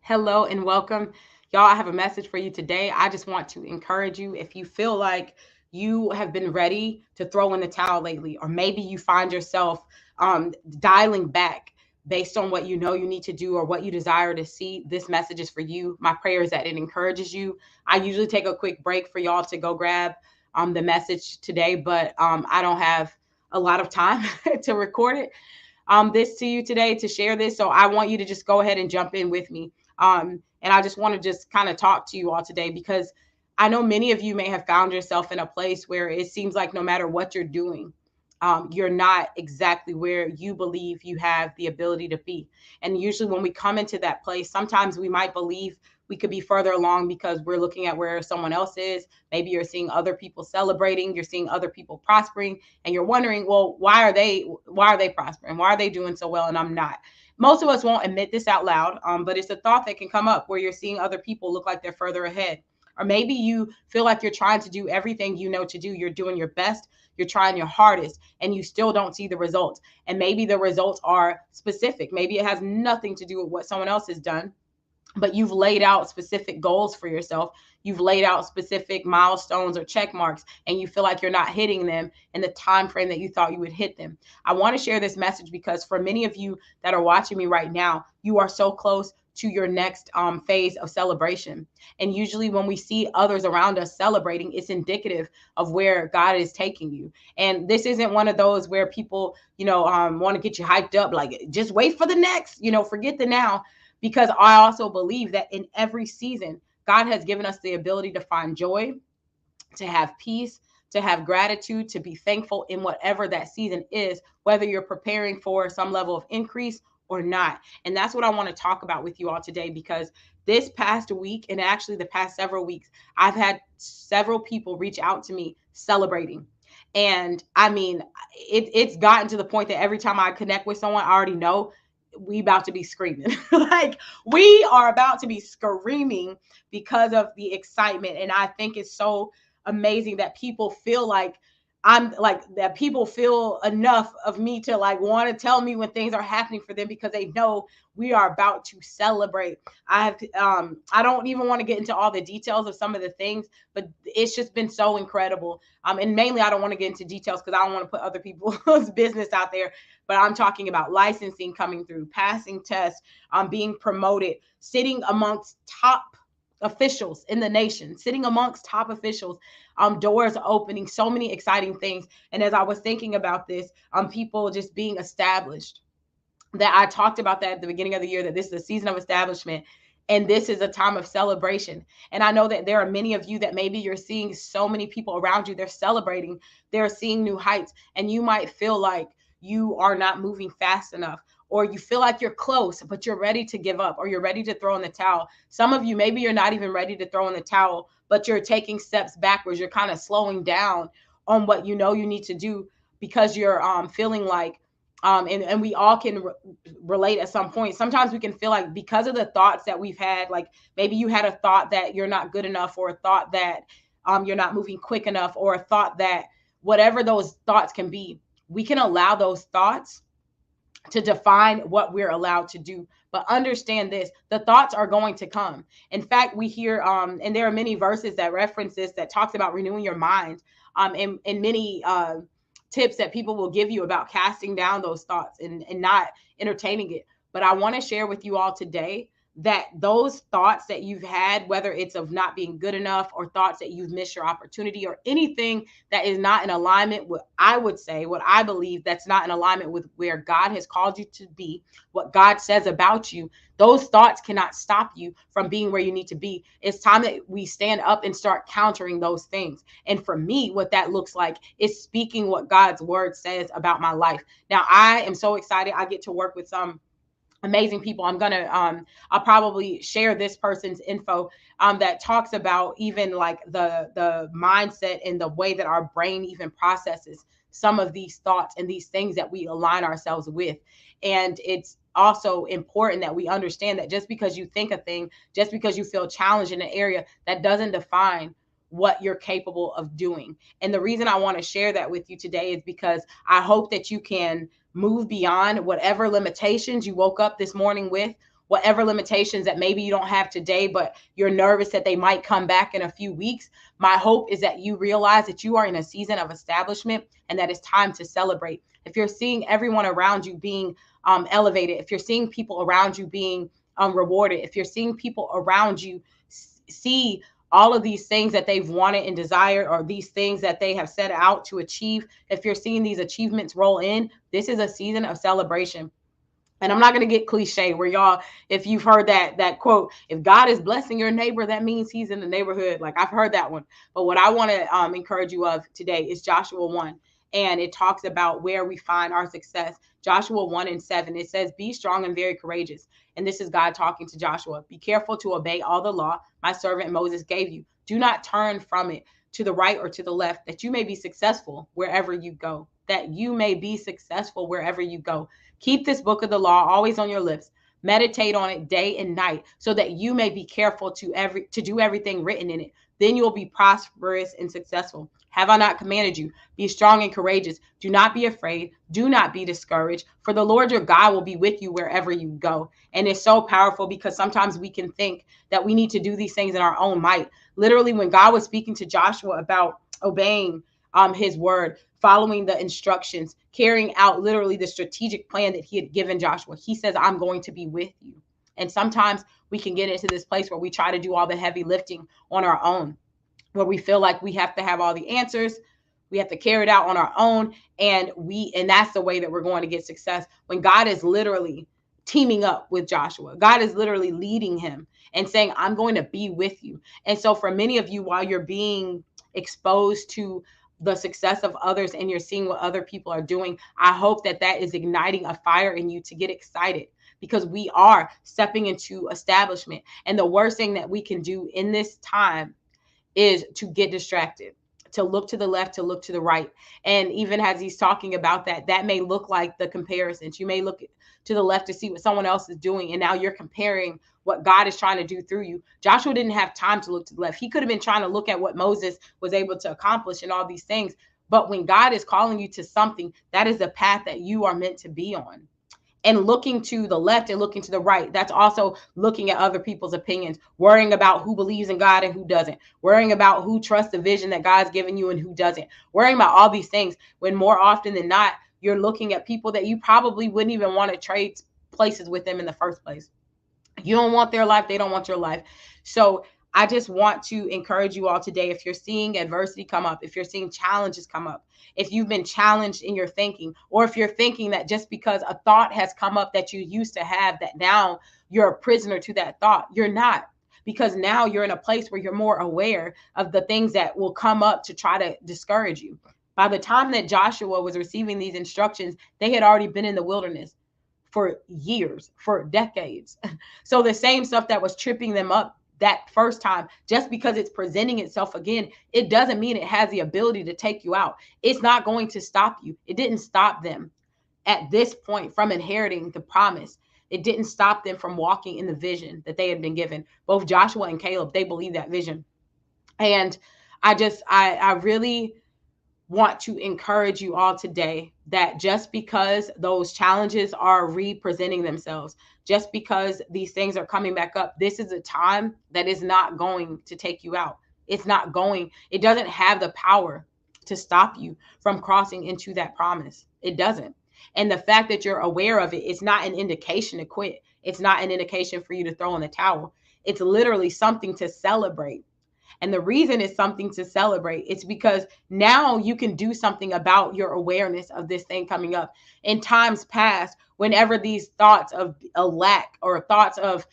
Hello and welcome. Y'all, I have a message for you today. I just want to encourage you if you feel like you have been ready to throw in the towel lately, or maybe you find yourself dialing back based on what you know you need to do or what you desire to see. This message is for you. My prayer is that it encourages you. I usually take a quick break for y'all to go grab the message today, but I don't have a lot of time to record it this to you today to share this. So I want you to just go ahead and jump in with me. And I just want to just kind of talk to you all today because I know many of you may have found yourself in a place where it seems like no matter what you're doing, you're not exactly where you believe you have the ability to be. And usually, when we come into that place, sometimes we might believe we could be further along because we're looking at where someone else is. Maybe you're seeing other people celebrating, you're seeing other people prospering, and you're wondering, well, why are they prospering? Why are they doing so well and I'm not? Most of us won't admit this out loud, but it's a thought that can come up where you're seeing other people look like they're further ahead. Or maybe you feel like you're trying to do everything you know to do. You're doing your best, you're trying your hardest, and you still don't see the results. And maybe the results are specific. Maybe it has nothing to do with what someone else has done, but you've laid out specific goals for yourself. You've laid out specific milestones or check marks, and you feel like you're not hitting them in the time frame that you thought you would hit them. I want to share this message because for many of you that are watching me right now, you are so close to your next phase of celebration. And usually when we see others around us celebrating, it's indicative of where God is taking you. And this isn't one of those where people, want to get you hyped up, like just wait for the next, forget the now, because I also believe that in every season, God has given us the ability to find joy, to have peace, to have gratitude, to be thankful in whatever that season is, whether you're preparing for some level of increase or not. And that's what I want to talk about with you all today because this past week, and actually the past several weeks, I've had several people reach out to me celebrating. And I mean, it's gotten to the point that every time I connect with someone, I already know we about to be screaming. Like we are about to be screaming because of the excitement. And I think it's so amazing that people feel like I'm like that people feel enough of me to like want to tell me when things are happening for them because they know we are about to celebrate. I don't even want to get into all the details of some of the things, but it's just been so incredible. And mainly I don't want to get into details because I don't want to put other people's business out there, but I'm talking about licensing coming through, passing tests, being promoted, sitting amongst top officials in the nation, sitting amongst top officials, doors opening, so many exciting things. And as I was thinking about this, people just being established, that I talked about that at the beginning of the year, that this is a season of establishment and this is a time of celebration. And I know that there are many of you that maybe you're seeing so many people around you, they're celebrating, they're seeing new heights, and you might feel like you are not moving fast enough, or you feel like you're close, but you're ready to give up, or you're ready to throw in the towel. Some of you, maybe you're not even ready to throw in the towel, but you're taking steps backwards. You're kind of slowing down on what you know you need to do because you're feeling like and we all can relate at some point. Sometimes we can feel like because of the thoughts that we've had, like maybe you had a thought that you're not good enough, or a thought that you're not moving quick enough, or a thought that whatever those thoughts can be, we can allow those thoughts to define what we're allowed to do. But understand this, the thoughts are going to come. In fact, we hear and there are many verses that reference this, that talks about renewing your mind, and many tips that people will give you about casting down those thoughts and not entertaining it. But I want to share with you all today that those thoughts that you've had, whether it's of not being good enough, or thoughts that you've missed your opportunity, or anything that is not in alignment with, I would say, what I believe that's not in alignment with where God has called you to be, what God says about you, those thoughts cannot stop you from being where you need to be. It's time that we stand up and start countering those things. And for me, what that looks like is speaking what God's word says about my life. Now, I am so excited. I get to work with some amazing people. I'll probably share this person's info that talks about even like the mindset and the way that our brain even processes some of these thoughts and these things that we align ourselves with. And it's also important that we understand that just because you think a thing, just because you feel challenged in an area, that doesn't define what you're capable of doing. And the reason I want to share that with you today is because I hope that you can move beyond whatever limitations you woke up this morning with, whatever limitations that maybe you don't have today, but you're nervous that they might come back in a few weeks. My hope is that you realize that you are in a season of establishment and that it's time to celebrate. If you're seeing everyone around you being elevated, if you're seeing people around you being rewarded, if you're seeing people around you see all of these things that they've wanted and desired, or these things that they have set out to achieve, if you're seeing these achievements roll in, this is a season of celebration. And I'm not going to get cliche where y'all, if you've heard that quote, if God is blessing your neighbor, that means he's in the neighborhood. Like, I've heard that one. But what I want to encourage you of today is Joshua 1. And it talks about where we find our success. Joshua 1:7, it says, be strong and very courageous. And this is God talking to Joshua. Be careful to obey all the law my servant Moses gave you. Do not turn from it to the right or to the left, that you may be successful wherever you go. That you may be successful wherever you go. Keep this book of the law always on your lips. Meditate on it day and night, so that you may be careful to do everything written in it. Then you will be prosperous and successful. Have I not commanded you? Be strong and courageous. Do not be afraid. Do not be discouraged, for the Lord your God will be with you wherever you go. And it's so powerful, because sometimes we can think that we need to do these things in our own might. Literally, when God was speaking to Joshua about obeying his word, following the instructions, carrying out literally the strategic plan that he had given Joshua, he says, I'm going to be with you. And sometimes we can get into this place where we try to do all the heavy lifting on our own, where we feel like we have to have all the answers. We have to carry it out on our own. And that's the way that we're going to get success, when God is literally teaming up with Joshua. God is literally leading him and saying, I'm going to be with you. And so for many of you, while you're being exposed to the success of others and you're seeing what other people are doing, I hope that that is igniting a fire in you to get excited, because we are stepping into establishment. And the worst thing that we can do in this time is to get distracted, to look to the left, to look to the right. And even as he's talking about that, that may look like the comparisons. You may look to the left to see what someone else is doing, and now you're comparing what God is trying to do through you. Joshua didn't have time to look to the left. He could have been trying to look at what Moses was able to accomplish and all these things. But when God is calling you to something, that is the path that you are meant to be on. And looking to the left and looking to the right, that's also looking at other people's opinions, worrying about who believes in God and who doesn't, worrying about who trusts the vision that God's given you and who doesn't, worrying about all these things, when more often than not, you're looking at people that you probably wouldn't even want to trade places with them in the first place. You don't want their life. They don't want your life. So I just want to encourage you all today. If you're seeing adversity come up, if you're seeing challenges come up, if you've been challenged in your thinking, or if you're thinking that just because a thought has come up that you used to have, that now you're a prisoner to that thought, you're not. Because now you're in a place where you're more aware of the things that will come up to try to discourage you. By the time that Joshua was receiving these instructions, they had already been in the wilderness for years, for decades. So the same stuff that was tripping them up that first time, just because it's presenting itself again, it doesn't mean it has the ability to take you out. It's not going to stop you. It didn't stop them at this point from inheriting the promise. It didn't stop them from walking in the vision that they had been given. Both Joshua and Caleb, they believed that vision. And I really want to encourage you all today that just because those challenges are re-presenting themselves, just because these things are coming back up, this is a time that is not going to take you out. It doesn't have the power to stop you from crossing into that promise. It doesn't. And the fact that you're aware of it is not an indication to quit. It's not an indication for you to throw in the towel. It's literally something to celebrate. And the reason it's something to celebrate, it's because now you can do something about your awareness of this thing coming up. In times past, whenever these thoughts of a lack, or thoughts of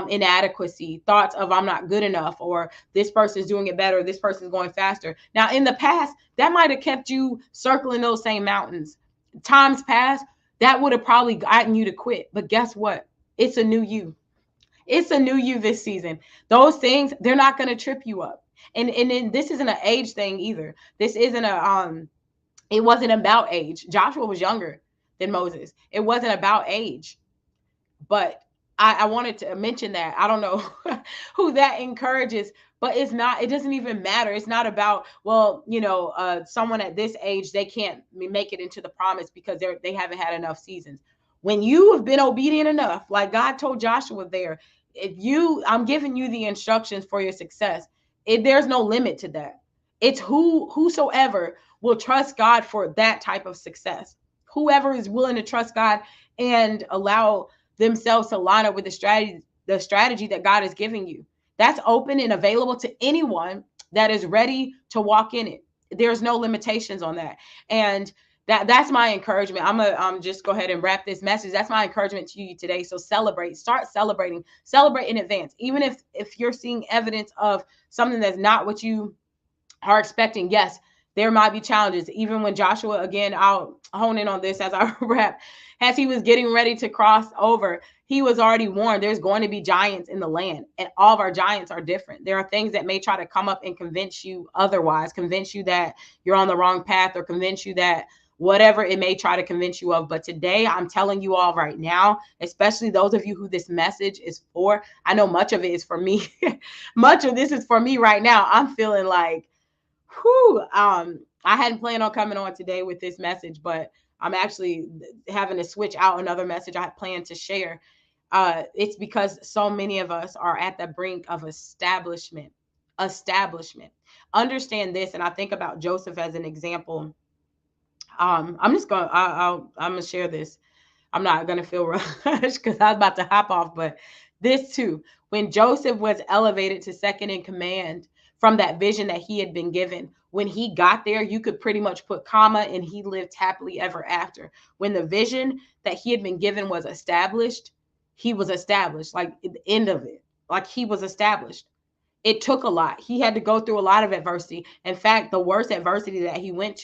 inadequacy, thoughts of I'm not good enough, or this person's doing it better, this person's going faster. Now, in the past, that might have kept you circling those same mountains. Times past, that would have probably gotten you to quit. But guess what? It's a new you. It's a new you this season. Those things, they're not going to trip you up. And this isn't an age thing either. This isn't it wasn't about age. Joshua was younger than Moses. It wasn't about age. But I wanted to mention that. I don't know who that encourages, but it doesn't even matter. It's not about, well, someone at this age, they can't make it into the promise because they haven't had enough seasons. When you have been obedient enough, like God told Joshua there, I'm giving you the instructions for your success. There's no limit to that. It's whosoever will trust God for that type of success. Whoever is willing to trust God and allow themselves to line up with the strategy that God is giving you. That's open and available to anyone that is ready to walk in it. There's no limitations on that. And that's my encouragement. I'm just go ahead and wrap this message. That's my encouragement to you today. So start celebrate in advance. Even if you're seeing evidence of something that's not what you are expecting. Yes, there might be challenges. Even when Joshua, again, I'll hone in on this as I wrap, as he was getting ready to cross over, he was already warned there's going to be giants in the land, and all of our giants are different. There are things that may try to come up and convince you otherwise, convince you that you're on the wrong path, or convince you that whatever it may try to convince you of. But today, I'm telling you all right now, especially those of you who this message is for, I know much of it is for me. Much of this is for me right now. I'm feeling like, whew, I hadn't planned on coming on today with this message, but I'm actually having to switch out another message I had planned to share. It's because so many of us are at the brink of establishment. Understand this, and I think about Joseph as an example. I'm just gonna I'm gonna share this. I'm not gonna feel rushed because I was about to hop off, but this too, when Joseph was elevated to second in command from that vision that he had been given, when he got there, you could pretty much put comma and he lived happily ever after. When the vision that he had been given was established, he was established, like at the end of it, like he was established. It took a lot. He had to go through a lot of adversity. In fact, the worst adversity that he went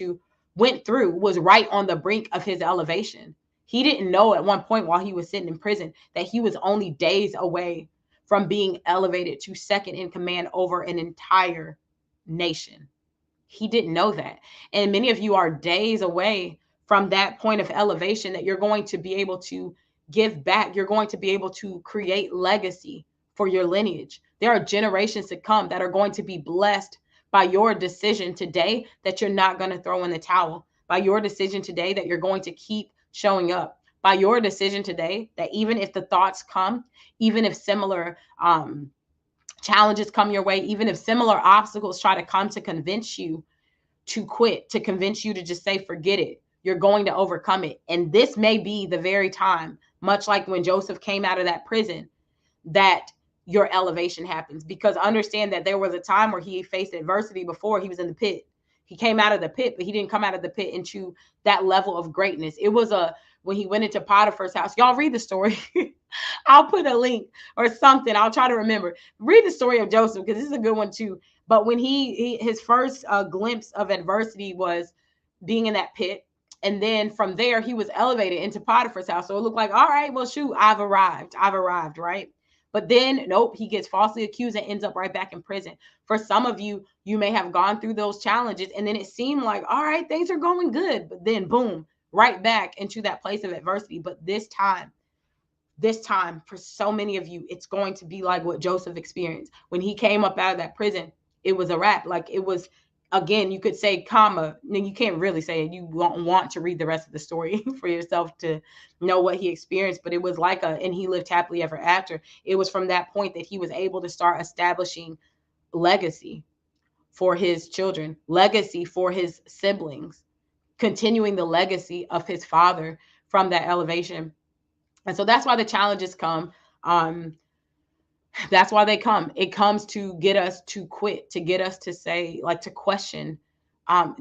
through was right on the brink of his elevation. He didn't know at one point while he was sitting in prison that he was only days away from being elevated to second in command over an entire nation. He didn't know that. And many of you are days away from that point of elevation that you're going to be able to give back. You're going to be able to create legacy for your lineage. There are generations to come that are going to be blessed by your decision today that you're not going to throw in the towel, by your decision today that you're going to keep showing up, by your decision today that even if the thoughts come, even if similar challenges come your way, even if similar obstacles try to come to convince you to quit, to convince you to just say, forget it, you're going to overcome it. And this may be the very time, much like when Joseph came out of that prison, that your elevation happens. Because understand that there was a time where he faced adversity before he was in the pit. He came out of the pit, but he didn't come out of the pit into that level of greatness. It was when he went into Potiphar's house. Y'all read the story. I'll put a link or something. I'll try to remember. Read the story of Joseph because this is a good one too. But when his first glimpse of adversity was being in that pit, and then from there he was elevated into Potiphar's house. So it looked like, all right, well, shoot, I've arrived, right? But then, nope, he gets falsely accused and ends up right back in prison. For some of you, you may have gone through those challenges, and then it seemed like, all right, things are going good, but then boom, right back into that place of adversity. But this time, for so many of you, it's going to be like what Joseph experienced. When he came up out of that prison, it was a wrap. Like it was, again, you could say comma, and you can't really say it. You won't want to read the rest of the story for yourself to know what he experienced, but it was like and he lived happily ever after. It was from that point that he was able to start establishing legacy for his children, legacy for his siblings, continuing the legacy of his father from that elevation. And so that's why the challenges come. That's why they come. It comes to get us to quit, to get us to say, like, to question,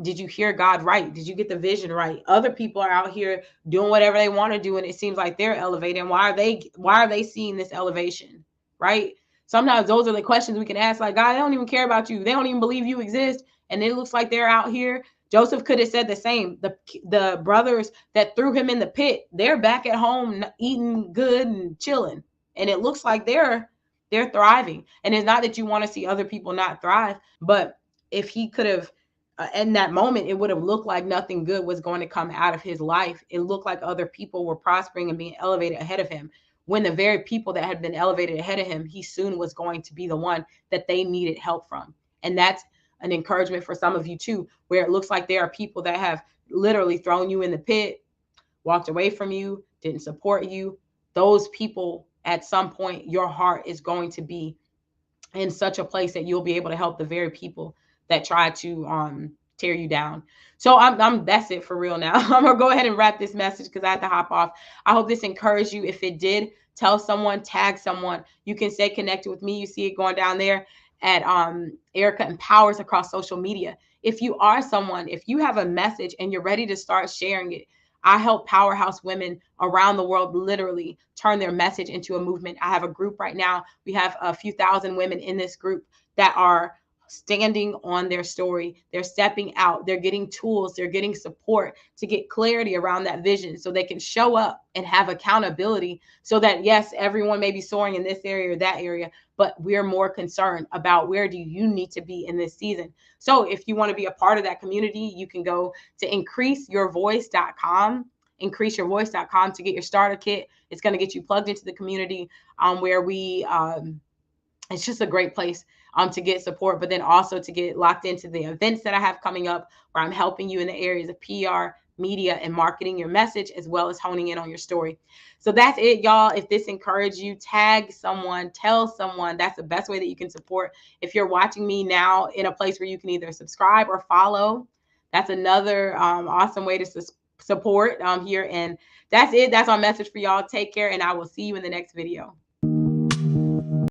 did you hear God right? Did you get the vision right? Other people are out here doing whatever they want to do, and it seems like they're elevating. Why are they seeing this elevation? Right? Sometimes those are the questions we can ask, like, God, they don't even care about you. They don't even believe you exist. And it looks like they're out here. Joseph could have said the same. The brothers that threw him in the pit, they're back at home eating good and chilling. And it looks like they're thriving. And it's not that you want to see other people not thrive, but if he could have, in that moment, it would have looked like nothing good was going to come out of his life. It looked like other people were prospering and being elevated ahead of him, when the very people that had been elevated ahead of him, he soon was going to be the one that they needed help from. And that's an encouragement for some of you too, where it looks like there are people that have literally thrown you in the pit, walked away from you, didn't support you, those people at some point, your heart is going to be in such a place that you'll be able to help the very people that try to tear you down. So I'm that's it for real now. I'm gonna go ahead and wrap this message because I have to hop off. I hope this encouraged you. If it did, tell someone, tag someone. You can stay connected with me. You see it going down there at Erica Empowers across social media. If you are someone, if you have a message and you're ready to start sharing it, I help powerhouse women around the world literally turn their message into a movement. I have a group right now. We have a few thousand women in this group that are standing on their story. They're stepping out. They're getting tools. They're getting support to get clarity around that vision so they can show up and have accountability so that, yes, everyone may be soaring in this area or that area, but we're more concerned about where do you need to be in this season. So if you want to be a part of that community, you can go to increaseyourvoice.com, increaseyourvoice.com to get your starter kit. It's going to get you plugged into the community where it's just a great place to get support, but then also to get locked into the events that I have coming up where I'm helping you in the areas of PR, media, and marketing your message, as well as honing in on your story. So that's it, y'all. If this encouraged you, tag someone, tell someone. That's the best way that you can support. If you're watching me now in a place where you can either subscribe or follow, that's another awesome way to support here. And that's it. That's our message for y'all. Take care, and I will see you in the next video.